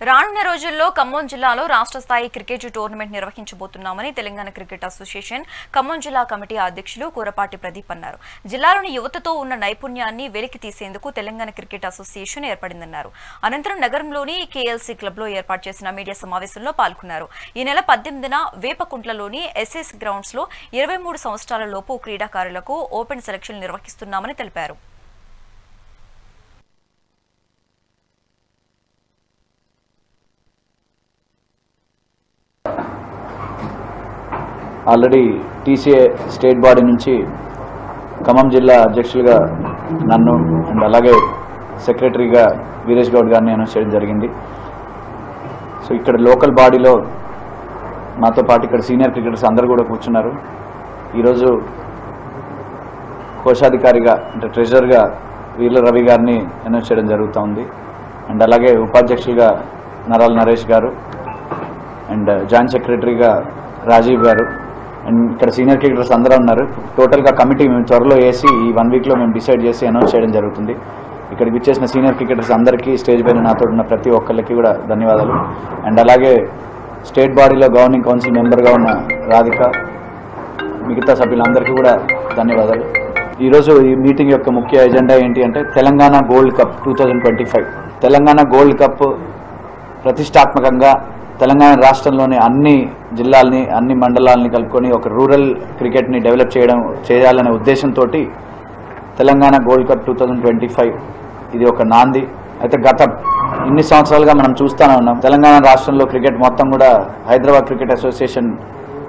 రానున్న రోజుల్లో ఖమ్మం జిల్లాలో రాష్ట్ర స్థాయి క్రికెట్ టోర్నమెంట్ నిర్వహించబోతున్నామని తెలంగాణ క్రికెట్ అసోసియేషన్ ఖమ్మం జిల్లా కమిటీ అధ్యక్షులు కూరపాటి ప్రదీప్ అన్నారు. జిల్లాలోని యువతతో ఉన్న నైపుణ్యాన్ని వెలికి తీసేందుకు తెలంగాణ క్రికెట్ అసోసియేషన్ ఏర్పడిందన్నారు. అనంతరం నగరంలోని కేఎల్సీ క్లబ్లో ఏర్పాటు చేసిన మీడియా సమావేశంలో పాల్గొన్నారు. ఈ నెల 18న వేపకుంట్లలోని ఎస్ఎస్ గ్రౌండ్స్ లో 23 సంవత్సరాల లోపు క్రీడాకారులకు ఓపెన్ సెలక్షన్ నిర్వహిస్తున్నామని తెలిపారు. ఆల్రెడీ టీసీఏ స్టేట్ బాడీ నుంచి ఖమ్మం జిల్లా అధ్యక్షులుగా నన్ను అండ్ అలాగే సెక్రటరీగా వీరేష్ గౌడ్ గారిని అనౌన్స్ చేయడం జరిగింది. సో ఇక్కడ లోకల్ బాడీలో నాతో పాటు ఇక్కడ సీనియర్ క్రికెటర్స్ అందరూ కూడా కూర్చున్నారు. ఈరోజు కోశాధికారిగా అంటే ట్రెజరర్గా వీర్ల రవి గారిని అనౌన్స్ చేయడం జరుగుతూ అండ్ అలాగే ఉపాధ్యక్షులుగా నరాల నరేష్ గారు అండ్ జాయింట్ సెక్రటరీగా రాజీవ్ గారు అండ్ ఇక్కడ సీనియర్ క్రికెటర్స్ అందరూ ఉన్నారు. టోటల్గా కమిటీ మేము త్వరలో వేసి ఈ 1 వీక్లో మేము డిసైడ్ చేసి అనౌన్స్ చేయడం జరుగుతుంది. ఇక్కడికి వచ్చేసిన సీనియర్ క్రికెటర్స్ అందరికీ స్టేజ్ పైన నాతో ఉన్న ప్రతి ఒక్కరికి కూడా ధన్యవాదాలు. అండ్ అలాగే స్టేట్ బాడీలో గవర్నింగ్ కౌన్సిల్ మెంబర్గా ఉన్న రాధిక మిగతా సభ్యులందరికీ కూడా ధన్యవాదాలు. ఈరోజు ఈ మీటింగ్ యొక్క ముఖ్య ఎజెండా ఏంటి అంటే Telangana gold cup 2025. Telangana gold cup ప్రతిష్టాత్మకంగా తెలంగాణ రాష్ట్రంలోని అన్ని జిల్లాలని అన్ని మండలాలని కలుపుకొని ఒక రూరల్ క్రికెట్ని డెవలప్ చేయాలనే ఉద్దేశంతో తెలంగాణ గోల్డ్ కప్ 2025 ఇది ఒక నాంది. అయితే గత ఇన్ని సంవత్సరాలుగా మనం చూస్తూనే ఉన్నాం తెలంగాణ రాష్ట్రంలో క్రికెట్ మొత్తం కూడా హైదరాబాద్ క్రికెట్ అసోసియేషన్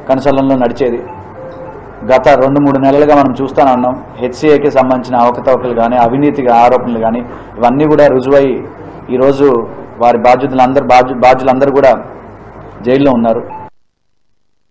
కన్సల్టెన్సీలో నడిచేది. గత 2-3 నెలలుగా మనం చూస్తూనే ఉన్నాం హెచ్సిఏకి సంబంధించిన అవకతవకలు కానీ అవినీతి ఆరోపణలు కానీ ఇవన్నీ కూడా రుజువై ఈరోజు వారి బాధ్యులందరూ కూడా జైల్లో ఉన్నారు.